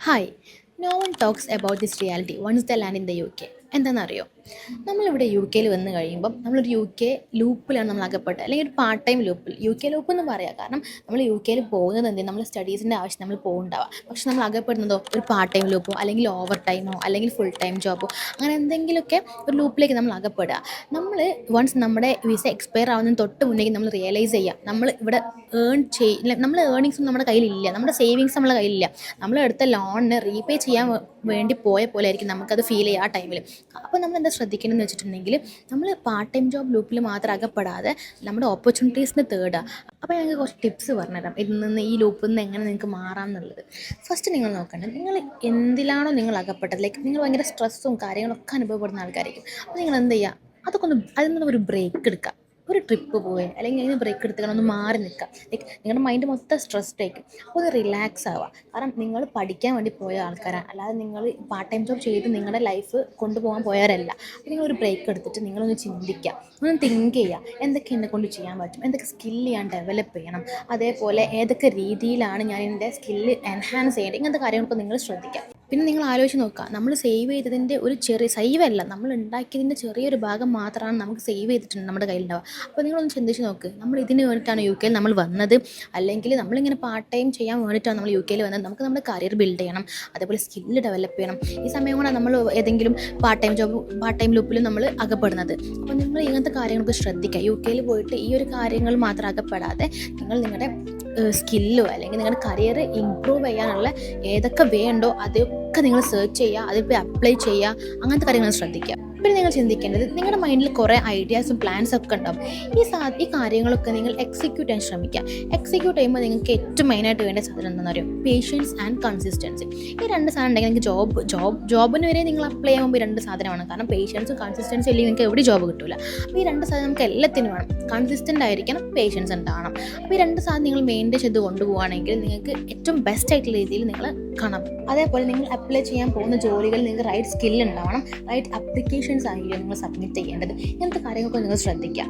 Hi. No one talks about this reality once the land in the UK. എന്താണെന്നറിയോ? നമ്മളിവിടെ U കെയിൽ വന്ന് കഴിയുമ്പം നമ്മളൊരു യു കെ ലൂപ്പിലാണ് നമ്മൾ അകപ്പെട്ടത്, അല്ലെങ്കിൽ ഒരു പാർട്ട് ടൈം ലൂപ്പിൽ. യു കെ ലൂപ്പ് എന്ന് പറയാം, കാരണം നമ്മൾ യു കെയിൽ പോകുന്നത് എന്തെങ്കിലും നമ്മൾ സ്റ്റഡീസിൻ്റെ ആവശ്യം നമ്മൾ പോകുന്നുണ്ടാവുക. പക്ഷെ നമ്മൾ അകപ്പെടുന്നതോ ഒരു പാർട്ട് ടൈം ലൂപ്പോ അല്ലെങ്കിൽ ഓവർ ടൈമോ അല്ലെങ്കിൽ ഫുൾ ടൈം ജോബോ അങ്ങനെ എന്തെങ്കിലുമൊക്കെ ഒരു ലൂപ്പിലേക്ക് നമ്മൾ അകപ്പെടുക. നമ്മൾ വൺസ് നമ്മുടെ വിസ എക്സ്പയർ ആവുന്നതിന് തൊട്ട് മുന്നേ നമ്മൾ റിയലൈസ് ചെയ്യുക നമ്മൾ ഇവിടെ നമ്മൾ ഏർണിങ്സും നമ്മുടെ കയ്യിലില്ല, നമ്മുടെ സേവിങ്സ് നമ്മുടെ കയ്യിലില്ല. നമ്മൾ എടുത്ത ലോണിന് റീപേ ചെയ്യാൻ വേണ്ടി പോയ പോലെ ആയിരിക്കും നമുക്കത് ഫീൽ ചെയ്യുക ആ ടൈമിൽ. അപ്പോൾ നമ്മൾ എന്താ ശ്രദ്ധിക്കണമെന്ന് വെച്ചിട്ടുണ്ടെങ്കിൽ, നമ്മൾ പാർട്ട് ടൈം ജോബ് ലൂപ്പിൽ മാത്രം അകപ്പെടാതെ നമ്മുടെ ഓപ്പർച്യൂണിറ്റീസിന് തേടുക. അപ്പോൾ ഞങ്ങൾക്ക് കുറച്ച് ടിപ്സ് പറഞ്ഞുതരാം ഇതിൽ നിന്ന്, ഈ ലൂപ്പിൽ നിന്ന് എങ്ങനെ നിങ്ങൾക്ക് മാറാം എന്നുള്ളത്. ഫസ്റ്റ് നിങ്ങൾ നോക്കേണ്ടത്, നിങ്ങൾ എന്തിലാണോ നിങ്ങൾ അകപ്പെട്ടത്, ലൈക്ക് നിങ്ങൾ ഭയങ്കര സ്ട്രെസ്സും കാര്യങ്ങളൊക്കെ അനുഭവപ്പെടുന്ന ആൾക്കാരായിരിക്കും. അപ്പോൾ നിങ്ങൾ എന്ത് ചെയ്യുക, അതൊക്കെ അതിൽ നിന്ന് ഒരു ബ്രേക്ക് എടുക്കുക. ഒരു ട്രിപ്പ് പോവുക, അല്ലെങ്കിൽ അതിന് ബ്രേക്ക് എടുത്തുകൊണ്ട് ഒന്ന് മാറി നിൽക്കുക. ലൈക്ക് നിങ്ങളുടെ മൈൻഡ് മൊത്തം സ്ട്രെസ്ഡ് ആയിരിക്കും. അപ്പോൾ ഒന്ന് റിലാക്സ് ആവുക. കാരണം നിങ്ങൾ പഠിക്കാൻ വേണ്ടി പോയ ആൾക്കാരാണ്, അല്ലാതെ നിങ്ങൾ പാർട്ട് ടൈം ജോബ് ചെയ്ത് നിങ്ങളുടെ ലൈഫ് കൊണ്ടുപോകാൻ പോയവരല്ല. അപ്പോൾ നിങ്ങളൊരു ബ്രേക്ക് എടുത്തിട്ട് നിങ്ങളൊന്ന് ചിന്തിക്കുക, ഒന്ന് തിങ്ക് ചെയ്യുക, എന്തൊക്കെ എന്നെ കൊണ്ട് ചെയ്യാൻ പറ്റും, എന്തൊക്കെ സ്കില്ല് ഞാൻ ഡെവലപ്പ് ചെയ്യണം, അതേപോലെ ഏതൊക്കെ രീതിയിലാണ് ഞാൻ എൻ്റെ സ്കില്ല് എൻഹാൻസ് ചെയ്യേണ്ടത്, ഇങ്ങനത്തെ കാര്യങ്ങളൊക്കെ നിങ്ങൾ ശ്രദ്ധിക്കുക. പിന്നെ നിങ്ങൾ ആലോചിച്ച് നോക്കുക, നമ്മൾ സേവ് ചെയ്തതിൻ്റെ ഒരു ചെറിയ സേവല്ല, നമ്മൾ ഉണ്ടാക്കിയതിൻ്റെ ചെറിയൊരു ഭാഗം മാത്രമാണ് നമുക്ക് സേവ് ചെയ്തിട്ടുണ്ട് നമ്മുടെ കയ്യിലുണ്ടാവുക. അപ്പോൾ നിങ്ങളൊന്ന് ചിന്തിച്ച് നോക്ക്, നമ്മൾ ഇതിന് വേണ്ടിയിട്ടാണ് യു കെയിൽ നമ്മൾ വന്നത്, അല്ലെങ്കിൽ നമ്മളിങ്ങനെ പാർട്ട് ടൈം ചെയ്യാൻ വേണ്ടിയിട്ടാണ് നമ്മൾ യു കെയിൽ വന്നത്. നമുക്ക് നമ്മുടെ കരിയർ ബിൽഡ് ചെയ്യണം, അതേപോലെ സ്കില്ല് ഡെവലപ്പ് ചെയ്യണം. ഈ സമയം കൊണ്ടാണ് നമ്മൾ ഏതെങ്കിലും പാർട്ട് ടൈം ലൂപ്പിൽ നമ്മൾ അകപ്പെടുന്നത്. അപ്പോൾ നിങ്ങൾ ഇങ്ങനത്തെ കാര്യങ്ങളൊക്കെ ശ്രദ്ധിക്കുക. യു കെയിൽ പോയിട്ട് ഈ ഒരു കാര്യങ്ങൾ മാത്രം അകപ്പെടാതെ നിങ്ങൾ നിങ്ങളുടെ സ്കില്ലോ അല്ലെങ്കിൽ നിങ്ങളുടെ കരിയർ ഇമ്പ്രൂവ് ചെയ്യാനുള്ള ഏതൊക്കെ വേ ഉണ്ടോ അതൊക്കെ നിങ്ങൾ സെർച്ച് ചെയ്യുക, അതിപ്പോൾ അപ്ലൈ ചെയ്യുക, അങ്ങനത്തെ കാര്യങ്ങൾ ശ്രദ്ധിക്കുക. പിന്നെ നിങ്ങൾ ചിന്തിക്കേണ്ടത്, നിങ്ങളുടെ മൈൻഡിൽ കുറേ ഐഡിയാസും പ്ലാൻസും ഒക്കെ ഉണ്ടാവും. ഈ കാര്യങ്ങളൊക്കെ നിങ്ങൾ എക്സിക്യൂട്ട് ചെയ്യാൻ ശ്രമിക്കുക. എക്സിക്യൂട്ട് ചെയ്യുമ്പോൾ നിങ്ങൾക്ക് ഏറ്റവും മെയിനായിട്ട് വേണ്ട സാധനം എന്താണെന്ന് അറിയാം, പേഷ്യൻസ് ആൻഡ് കൺസിസ്റ്റൻസി. ഈ രണ്ട് സാധനം ഉണ്ടെങ്കിൽ നിങ്ങൾക്ക് ജോബിന് വരെ നിങ്ങൾ അപ്ലൈ ചെയ്യുമ്പോൾ ഈ രണ്ട് സാധനമാണ്. കാരണം പേഷ്യൻസും കൺസിസ്റ്റൻസി അല്ലെങ്കിൽ നിങ്ങൾക്ക് എവിടെ ജോബ് കിട്ടില്ല. അപ്പോൾ ഈ രണ്ട് സാധനം നമുക്ക് എല്ലാത്തിനും വേണം. കൺസിസ്റ്റൻ്റ് ആയിരിക്കണം, പേഷ്യൻസ് ഉണ്ടാവണം. അപ്പോൾ ഈ രണ്ട് സാധനം നിങ്ങൾ മെയിൻറ്റെയിൻ ചെയ്ത് കൊണ്ടുപോവുകയാണെങ്കിൽ നിങ്ങൾക്ക് ഏറ്റവും ബെസ്റ്റ് ആയിട്ടുള്ള രീതിയിൽ നിങ്ങൾ കാണാം. അതേപോലെ നിങ്ങൾ അപ്ലൈ ചെയ്യാൻ പോകുന്ന ജോലികൾ നിങ്ങൾക്ക് റൈറ്റ് സ്കില്ല് ഉണ്ടാവണം, റൈറ്റ് അപ്ലിക്കേഷൻസ് ആയിരിക്കും നിങ്ങൾ സബ്മിറ്റ് ചെയ്യേണ്ടത്. ഇങ്ങനത്തെ കാര്യങ്ങളൊക്കെ നിങ്ങൾ ശ്രദ്ധിക്കുക.